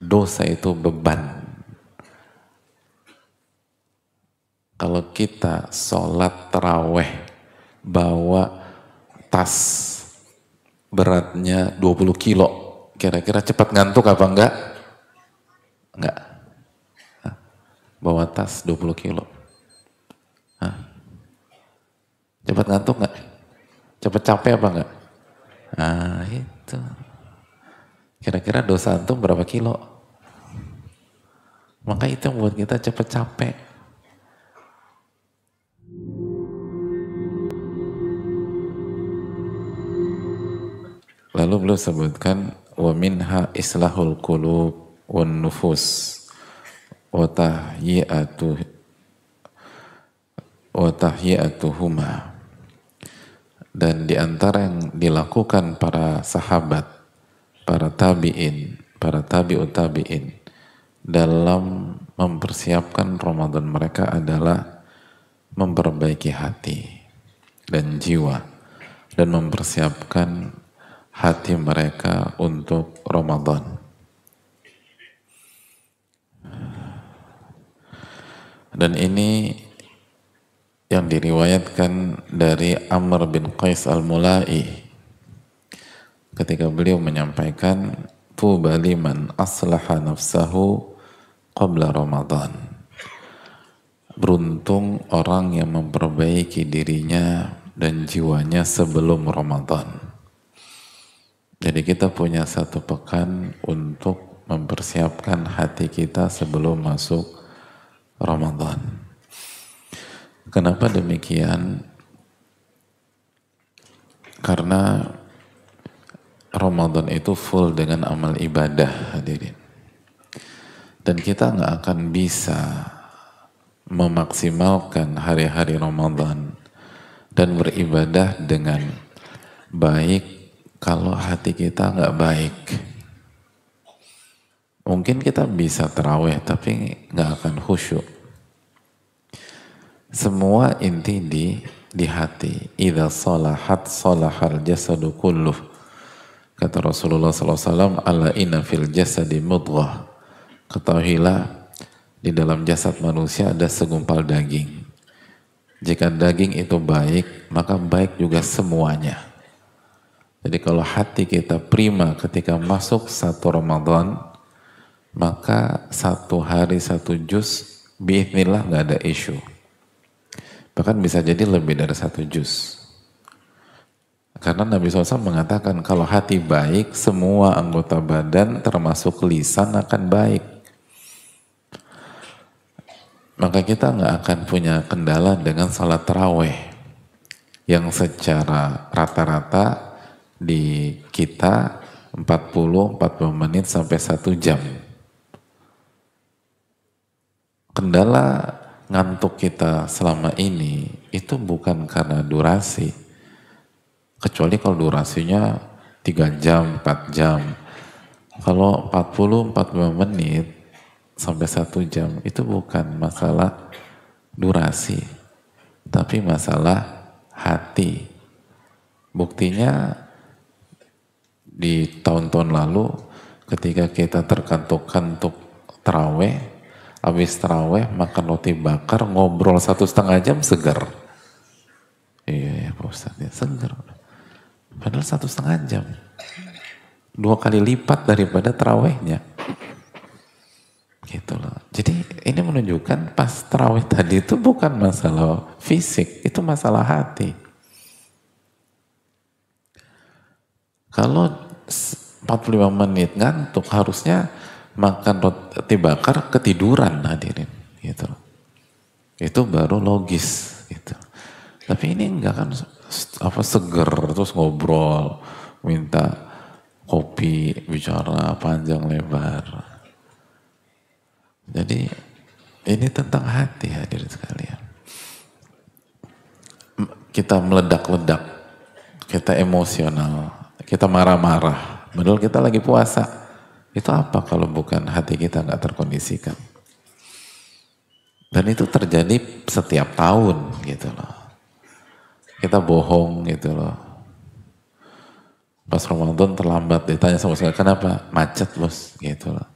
dosa itu beban. Kalau kita sholat taraweh bawa tas beratnya 20 kilo, kira-kira cepat ngantuk apa enggak? Enggak. Bawa tas 20 kilo. Hah? Cepat ngantuk enggak? Cepat capek apa enggak? Nah itu. Kira-kira dosa antum berapa kilo? Maka itu yang buat kita cepat capek. Lalu beliau sebutkan wa minha islahul qulub wan nufus wa tahyiyatuhuma, dan di antara yang dilakukan para sahabat, para tabi'in, para tabi'ut tabi'in dalam mempersiapkan Ramadan mereka adalah memperbaiki hati dan jiwa dan mempersiapkan hati mereka untuk Ramadan. Dan ini yang diriwayatkan dari Amr bin Qais al-Mulai ketika beliau menyampaikan tuba liman aslaha nafsahu qabla Ramadan. Beruntung orang yang memperbaiki dirinya dan jiwanya sebelum Ramadan. Jadi kita punya satu pekan untuk mempersiapkan hati kita sebelum masuk Ramadan. Kenapa demikian? Karena Ramadan itu full dengan amal ibadah, hadirin. Dan kita nggak akan bisa memaksimalkan hari-hari Ramadan dan beribadah dengan baik kalau hati kita nggak baik. Mungkin kita bisa taraweh tapi nggak akan khusyuk. Semua inti di hati. Idza salahat salahal jasadu kulluh. Kata Rasulullah SAW, ala inna fil jasadi mudghah. Ketahuilah di dalam jasad manusia ada segumpal daging. Jika daging itu baik, maka baik juga semuanya. Jadi kalau hati kita prima ketika masuk satu Ramadan, maka satu hari satu juz, biiznillah nggak ada isu. Bahkan bisa jadi lebih dari satu juz. Karena Nabi SAW mengatakan kalau hati baik, semua anggota badan termasuk lisan akan baik. Maka kita nggak akan punya kendala dengan salat taraweh yang secara rata-rata di kita 40 menit sampai 1 jam. Kendala ngantuk kita selama ini itu bukan karena durasi, kecuali kalau durasinya 3 jam, 4 jam. Kalau 40-45 menit sampai 1 jam itu bukan masalah durasi, tapi masalah hati. Buktinya di tahun-tahun lalu ketika kita terkantuk-kantuk taraweh, habis taraweh makan roti bakar, ngobrol 1,5 jam segar. Iya ya Pak Ustadz, ya, segar. Padahal 1,5 jam. 2 kali lipat daripada tarawehnya. Gitu loh. Jadi ini menunjukkan pas taraweh tadi itu bukan masalah fisik, itu masalah hati. Kalau 45 menit ngantuk, harusnya makan roti bakar ketiduran, hadirin, gitu. Itu baru logis, gitu. Tapi ini enggak kan, seger terus ngobrol, minta kopi, bicara panjang lebar. Jadi ini tentang hati, hadirin sekalian. Kita meledak-ledak, kita emosional, kita marah-marah. Padahal kita lagi puasa. Itu apa kalau bukan hati kita nggak terkondisikan? Dan itu terjadi setiap tahun gitu loh. Kita bohong gitu loh. Pas Ramadan terlambat, ditanya sama saya, kenapa? Macet bos gitu loh.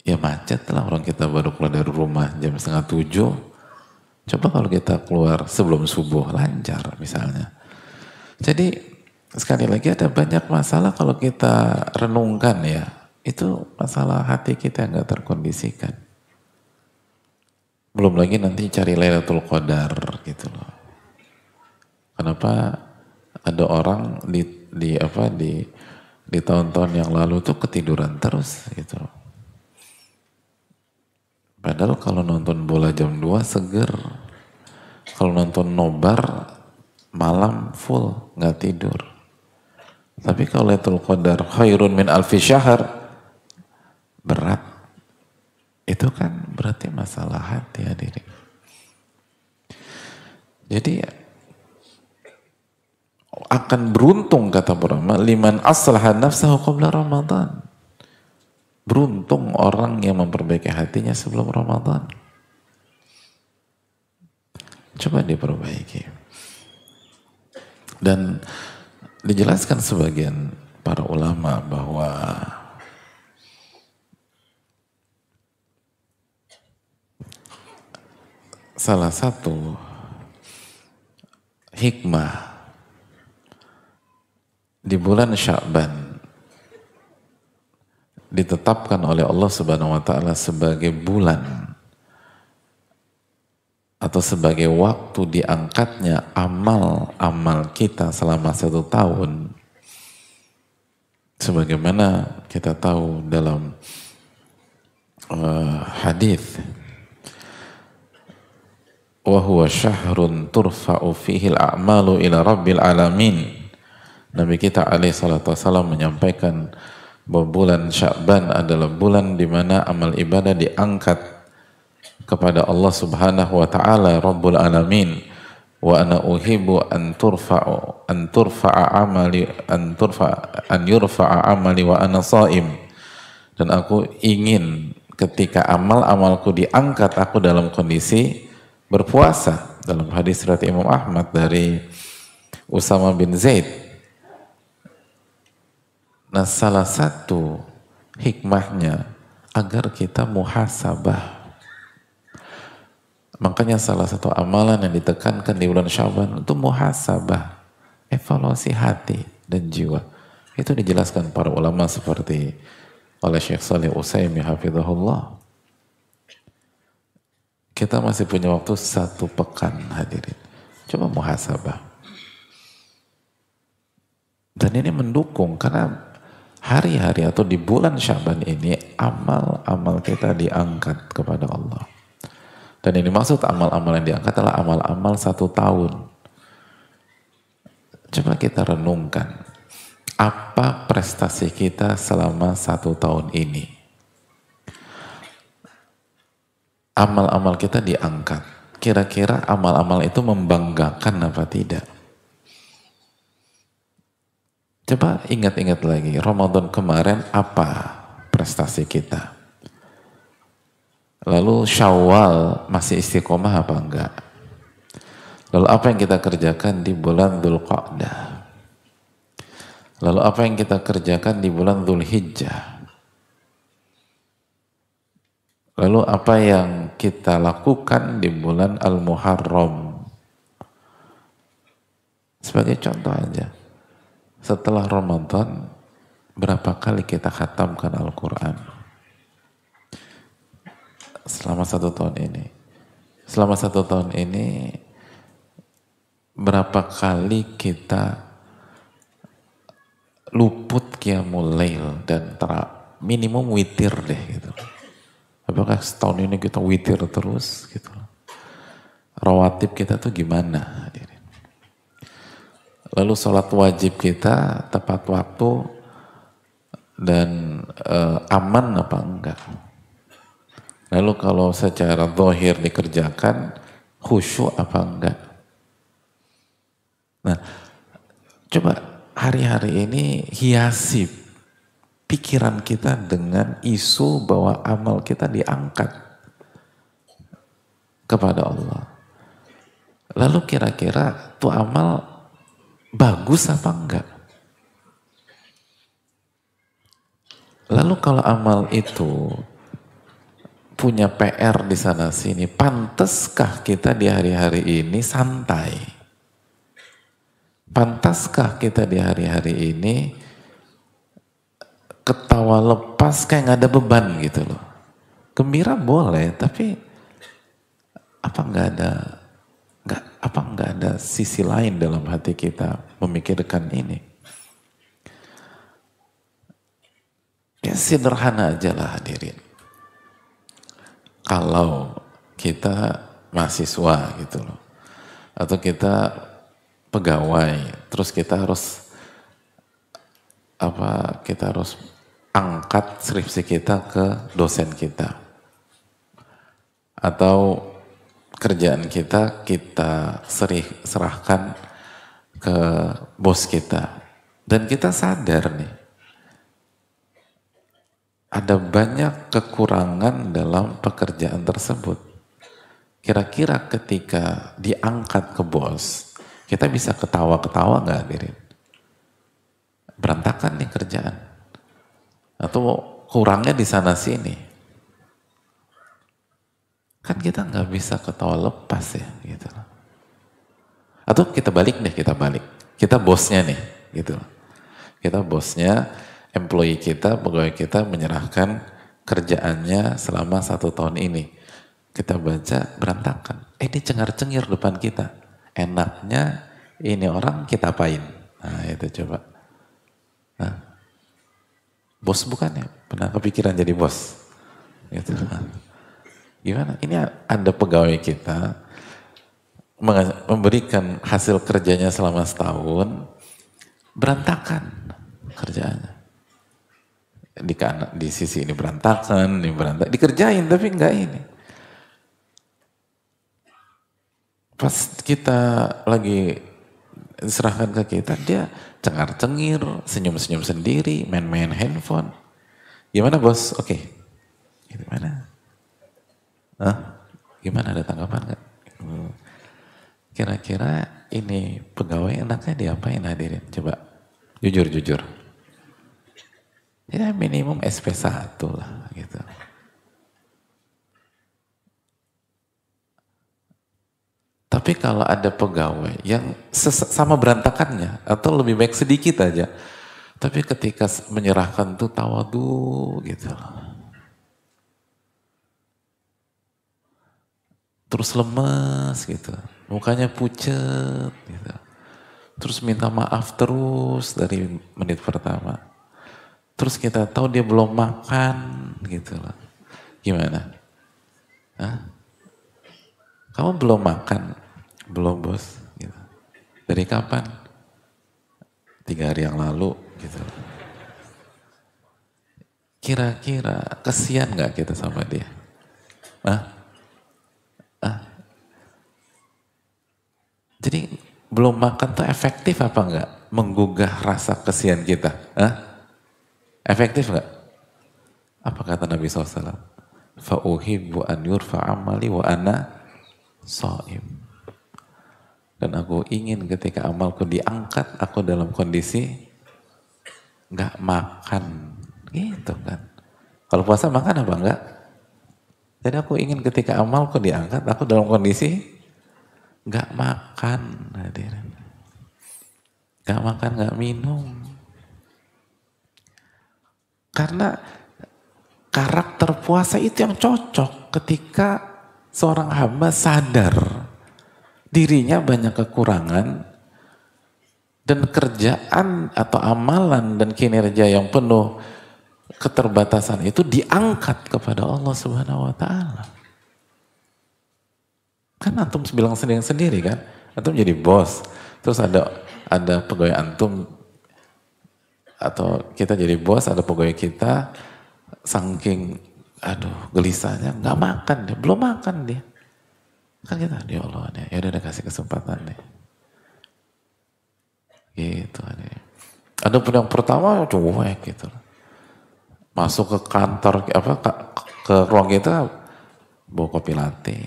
Ya macet lah, orang kita baru keluar dari rumah jam 6:30. Coba kalau kita keluar sebelum subuh, lancar misalnya. Jadi sekali lagi ada banyak masalah kalau kita renungkan ya. Itu masalah hati kita yang gak terkondisikan. Belum lagi nanti cari Lailatul Qadar gitu loh. Kenapa ada orang di tahun-tahun yang lalu tuh ketiduran terus gitu loh. Padahal kalau nonton bola jam 2 seger. Kalau nonton nobar malam full nggak tidur. Tapi kalau Lailatul Qadar khairun min alfi syahr berat. Itu kan berarti masalah hati hadirin. Jadi akan beruntung kata Brahma liman aslaha nafsahu qabla Ramadan. Beruntung orang yang memperbaiki hatinya sebelum Ramadan. Coba diperbaiki. Dan dijelaskan sebagian para ulama bahwa salah satu hikmah di bulan Sya'ban ditetapkan oleh Allah Subhanahu wa taala sebagai bulan atau sebagai waktu diangkatnya amal-amal kita selama 1 tahun. Sebagaimana kita tahu dalam hadis, wa huwa syahrun turfa'u fihi al-a'malu ila rabbil alamin. Nabi kita alaihi salatu wasallam menyampaikan bahwa bulan Sya'ban adalah bulan di mana amal ibadah diangkat kepada Allah Subhanahu wa taala Rabbul Alamin. Wa ana uhibbu an yurfa'a amali wa ana shaim. Dan aku ingin ketika amal-amalku diangkat aku dalam kondisi berpuasa. Dalam hadis riwayat Imam Ahmad dari Usama bin Zaid. Nah, salah satu hikmahnya agar kita muhasabah. Makanya salah satu amalan yang ditekankan di bulan Sya'ban itu muhasabah, evaluasi hati dan jiwa. Itu dijelaskan para ulama seperti oleh Syekh Shalih Utsaimin hafizahullah. Kita masih punya waktu 1 pekan hadirin. Coba muhasabah. Dan ini mendukung karena hari-hari atau di bulan Sya'ban ini amal-amal kita diangkat kepada Allah. Dan ini maksud amal-amal yang diangkat adalah amal-amal 1 tahun. Coba kita renungkan, apa prestasi kita selama 1 tahun ini? Amal-amal kita diangkat. Kira-kira amal-amal itu membanggakan apa tidak? Coba ingat-ingat lagi, Ramadan kemarin apa prestasi kita? Lalu Syawal masih istiqomah apa enggak? Lalu apa yang kita kerjakan di bulan Dzulqa'dah? Lalu apa yang kita kerjakan di bulan Dzulhijjah? Lalu apa yang kita lakukan di bulan Al-Muharram? Sebagai contoh aja. Setelah Ramadan, berapa kali kita khatamkan Al-Quran? Selama 1 tahun ini. Selama 1 tahun ini, berapa kali kita luput qiyamul lail dan minimum witir deh gitu. Apakah setahun ini kita witir terus gitu? Rawatib kita tuh gimana? Lalu sholat wajib kita tepat waktu dan aman apa enggak? Lalu kalau secara zahir dikerjakan khusyuk apa enggak? Nah, coba hari-hari ini hiasi pikiran kita dengan isu bahwa amal kita diangkat kepada Allah. Lalu kira-kira tuh amal bagus apa enggak? Lalu kalau amal itu punya PR di sana sini, pantaskah kita di hari-hari ini santai? Pantaskah kita di hari-hari ini ketawa lepas kayak nggak ada beban gitu loh? Gembira boleh, tapi apa nggak ada sisi lain dalam hati kita memikirkan ini? Ya sederhana aja lah hadirin. Kalau kita mahasiswa gitu loh, atau kita pegawai, terus kita harus angkat skripsi kita ke dosen kita, atau kerjaan kita serahkan ke bos kita, dan kita sadar nih ada banyak kekurangan dalam pekerjaan tersebut. Kira-kira ketika diangkat ke bos, kita bisa ketawa-ketawa nggak, hadirin? Berantakan nih kerjaan, atau kurangnya di sana sini. Kan kita nggak bisa ketawa lepas ya, gitu. Atau kita balik, kita bosnya nih, gitu. Kita bosnya, employee kita, pegawai kita menyerahkan kerjaannya selama 1 tahun ini. Kita baca berantakan. Ini cengar-cengir depan kita. Enaknya ini orang kita apain? Nah itu coba. Nah, bos bukan ya? Pernah kepikiran jadi bos? Gitu. Gimana? Ini ada pegawai kita memberikan hasil kerjanya selama setahun, berantakan kerjaannya. Di sisi ini berantakan, dikerjain tapi enggak ini. Pas kita lagi diserahkan ke kita, dia cengar-cengir, senyum-senyum sendiri, main-main handphone. Gimana bos? Oke. Gimana? Gimana, ada tanggapan nggak? Kira-kira ini pegawai enaknya diapain, hadirin? Coba jujur. Ya minimum SP1 lah gitu. Tapi kalau ada pegawai yang sama berantakannya atau lebih baik sedikit aja, tapi ketika menyerahkan tuh tawadu gitu. Terus lemes gitu, mukanya pucet gitu. Terus minta maaf terus dari menit pertama. Terus kita tahu dia belum makan gitu loh. Gimana? Hah? Kamu belum makan? Belum bos. Gitu. Dari kapan? 3 hari yang lalu gitu. Kira-kira kesian gak kita sama dia? Jadi belum makan tuh efektif apa enggak? Menggugah rasa kesian kita. Efektif nggak? Apa kata Nabi SAW? Fa'uhibbu an yurfa amali wa ana sha'im. Dan aku ingin ketika amalku diangkat, aku dalam kondisi nggak makan. Gitu kan. Kalau puasa makan apa enggak? Jadi aku ingin ketika amalku diangkat, aku dalam kondisi nggak makan. Hadirin. Nggak makan, nggak minum. Karena karakter puasa itu yang cocok ketika seorang hamba sadar dirinya banyak kekurangan dan kerjaan atau amalan dan kinerja yang penuh keterbatasan itu diangkat kepada Allah Subhanahu wa taala. Kan antum bilang sendiri kan, antum jadi bos, terus ada pegawai antum, atau kita jadi bos, ada pegawai kita, saking gelisahnya nggak makan dia, belum makan dia. Kan kita, ya Allah nih, ya udah kasih kesempatan nih. Gitu nih. Ada pun yang pertama cuek gitu. Masuk ke kantor ke ruang kita bawa kopi latte.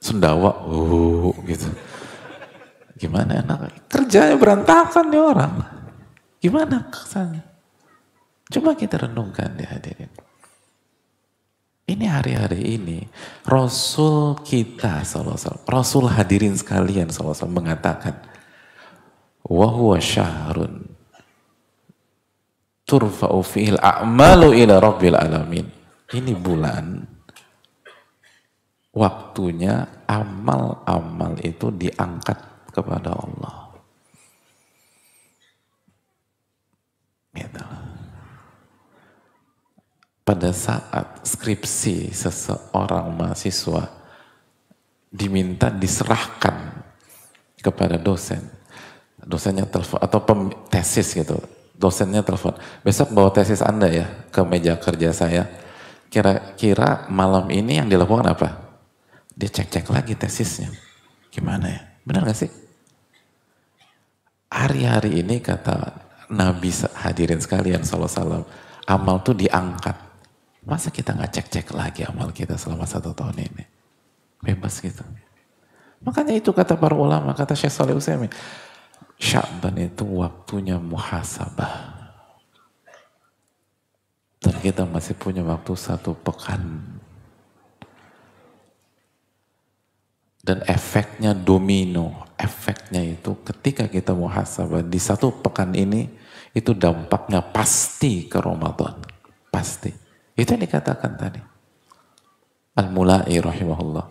Sendawa, gitu. Gimana enak? Kerjanya berantakan nih orang. Gimana kesannya? Coba kita renungkan ya hadirin. Ini hari-hari ini Rasul kita SAW, Rasul hadirin sekalian SAW mengatakan, wa huwa syahrun turfa'u fihil a'malu ila rabbil alamin. Ini bulan waktunya amal-amal itu diangkat kepada Allah. Gitu. Pada saat skripsi seseorang mahasiswa diminta diserahkan kepada dosen, dosennya telepon atau tesis gitu, dosennya telepon, besok bawa tesis Anda ya ke meja kerja saya, kira-kira malam ini yang dilakukan apa? Dia cek-cek lagi tesisnya, gimana ya, benar gak sih? Hari-hari ini kata Nabi hadirin sekalian SAW, amal tuh diangkat. Masa kita nggak cek-cek lagi amal kita selama 1 tahun ini? Bebas gitu. Makanya itu kata para ulama, kata Syekh Shalih Utsaimin, Sya'ban itu waktunya muhasabah. Dan kita masih punya waktu 1 pekan. Dan efeknya domino. Efeknya itu ketika kita muhasabah di 1 pekan ini, itu dampaknya pasti ke Ramadan. Pasti. Itu yang dikatakan tadi. Al-Mula'i rahimahullah.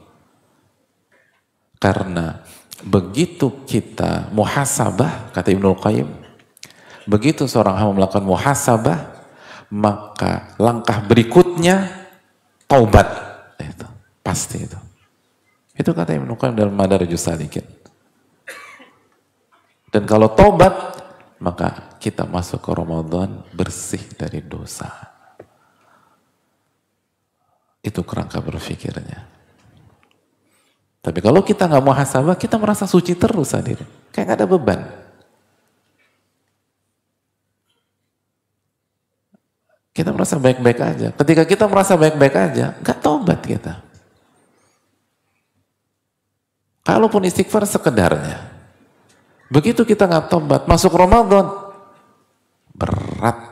Karena begitu kita muhasabah, kata Ibnul Qayyim, begitu seorang hamba melakukan muhasabah, maka langkah berikutnya taubat. Itu, pasti itu. Itu kata Ibnul Qayyim dalam Madarijus Salikin. Dan kalau taubat, maka kita masuk ke Ramadan bersih dari dosa. Itu kerangka berpikirnya. Tapi kalau kita nggak muhasabah, kita merasa suci terus hadirin. Kayak nggak ada beban. Kita merasa baik-baik aja. Ketika kita merasa baik-baik aja, nggak tobat kita. Kalaupun istighfar sekedarnya. Begitu kita nggak tobat, masuk Ramadan, berat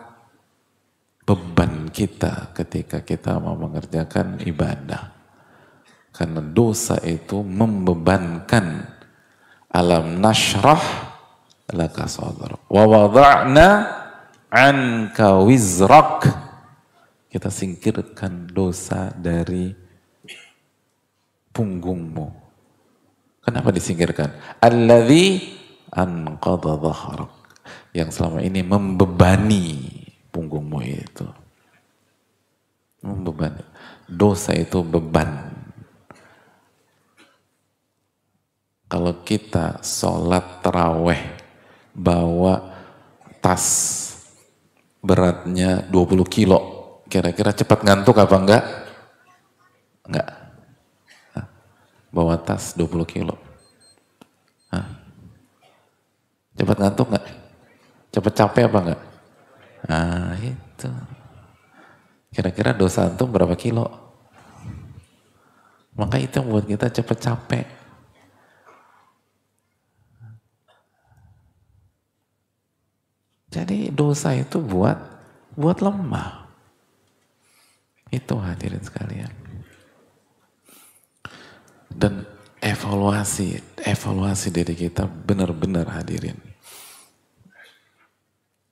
beban kita ketika kita mau mengerjakan ibadah. Karena dosa itu membebankan. Alam nashrah laka sadrak wa wada'na anka wizrak. Kita singkirkan dosa dari punggungmu. Kenapa disingkirkan? Alladzi anqadha dhahrak. Yang selama ini membebani punggungmu itu. Membebani. Dosa itu beban. Kalau kita sholat taraweh bawa tas beratnya 20 kilo, kira-kira cepat ngantuk apa enggak? Enggak. Bawa tas 20 kilo. Hah? Cepat ngantuk enggak? Cepat capek apa enggak? Nah itu. Kira-kira dosa antum berapa kilo? Maka itu yang buat kita cepat capek. Jadi dosa itu buat lemah. Itu hadirin sekalian. Dan evaluasi diri kita benar-benar hadirin.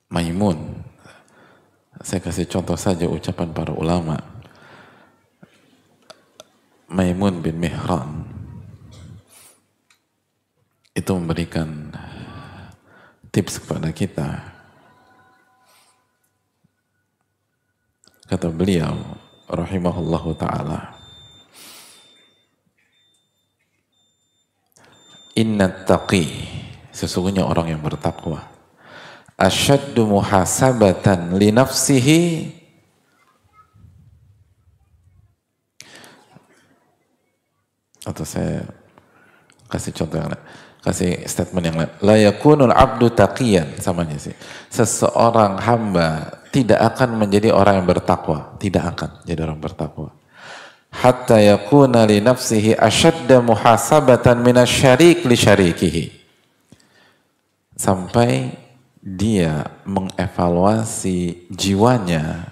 Maimun, saya kasih contoh saja ucapan para ulama. Maimun bin Mihran itu memberikan tips kepada kita. Kata beliau, rahimahullahu ta'ala, inna taqi, sesungguhnya orang yang bertakwa, asyaddu muhasabatan li nafsihi atau saya kasih contoh yang lain, kasih statement yang lain, la yakunul abdu taqiyan, samanya sih, seseorang hamba tidak akan menjadi orang yang bertakwa, tidak akan jadi orang bertakwa hatta yakuna li nafsihi asyadda muhasabatan minasyarik li syarikihi, sampai dia mengevaluasi jiwanya,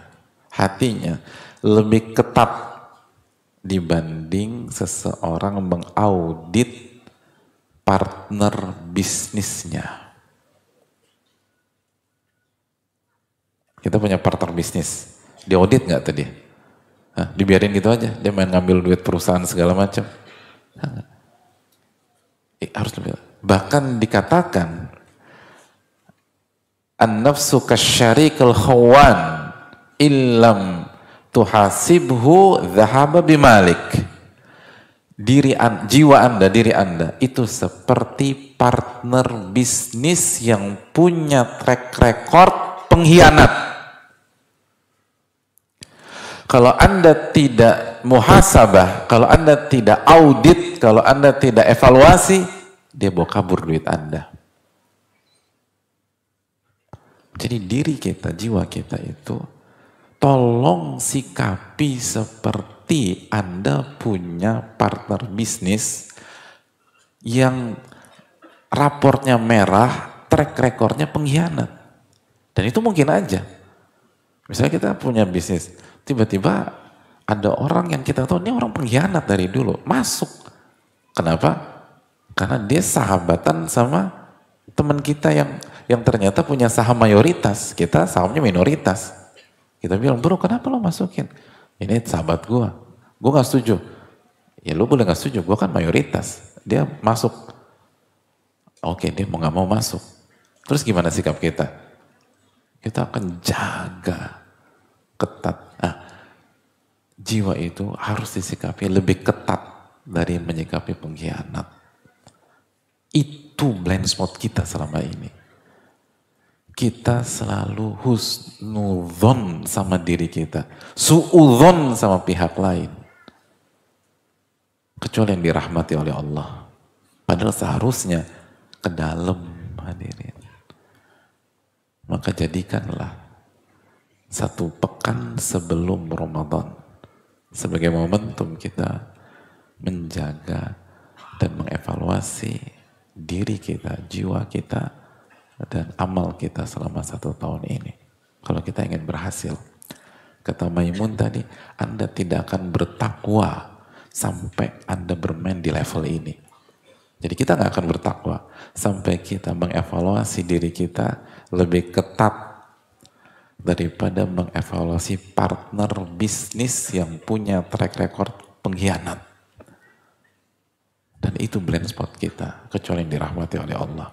hatinya lebih ketat dibanding seseorang mengaudit partner bisnisnya. Kita punya partner bisnis, diaudit nggak tadi? Hah, dibiarin gitu aja, dia main ngambil duit perusahaan segala macam. Harus lebih. Bahkan dikatakan an-nafsu kasyarikal khawan illam tuhasibhu dhahaba bimalik. Jiwa anda, diri anda itu seperti partner bisnis yang punya track record pengkhianat. Kalau anda tidak muhasabah, kalau anda tidak audit, kalau anda tidak evaluasi, dia bawa kabur duit anda. Jadi diri kita, jiwa kita itu tolong sikapi seperti anda punya partner bisnis yang raportnya merah, track recordnya pengkhianat. Dan itu mungkin aja. Misalnya kita punya bisnis, tiba-tiba ada orang yang kita tahu ini orang pengkhianat dari dulu, masuk. Kenapa? Karena dia sahabatan sama teman kita yang ternyata punya saham mayoritas, kita sahamnya minoritas. Kita bilang, bro kenapa lo masukin? Ini sahabat gue gak setuju. Ya lo boleh gak setuju, gue kan mayoritas. Dia masuk. Oke, dia mau gak mau masuk. Terus gimana sikap kita? Kita akan jaga ketat. Nah, jiwa itu harus disikapi lebih ketat dari menyikapi pengkhianat. Itu blind spot kita selama ini. Kita selalu husnudzon sama diri kita, suudzon sama pihak lain. Kecuali yang dirahmati oleh Allah. Padahal seharusnya ke dalam hadirin. Maka jadikanlah satu pekan sebelum Ramadan sebagai momentum kita menjaga dan mengevaluasi diri kita, jiwa kita, dan amal kita selama 1 tahun ini. Kalau kita ingin berhasil, kata Maimun tadi, Anda tidak akan bertakwa sampai Anda bermain di level ini. Jadi kita nggak akan bertakwa sampai kita mengevaluasi diri kita lebih ketat daripada mengevaluasi partner bisnis yang punya track record pengkhianat. Dan itu blind spot kita, kecuali yang dirahmati oleh Allah.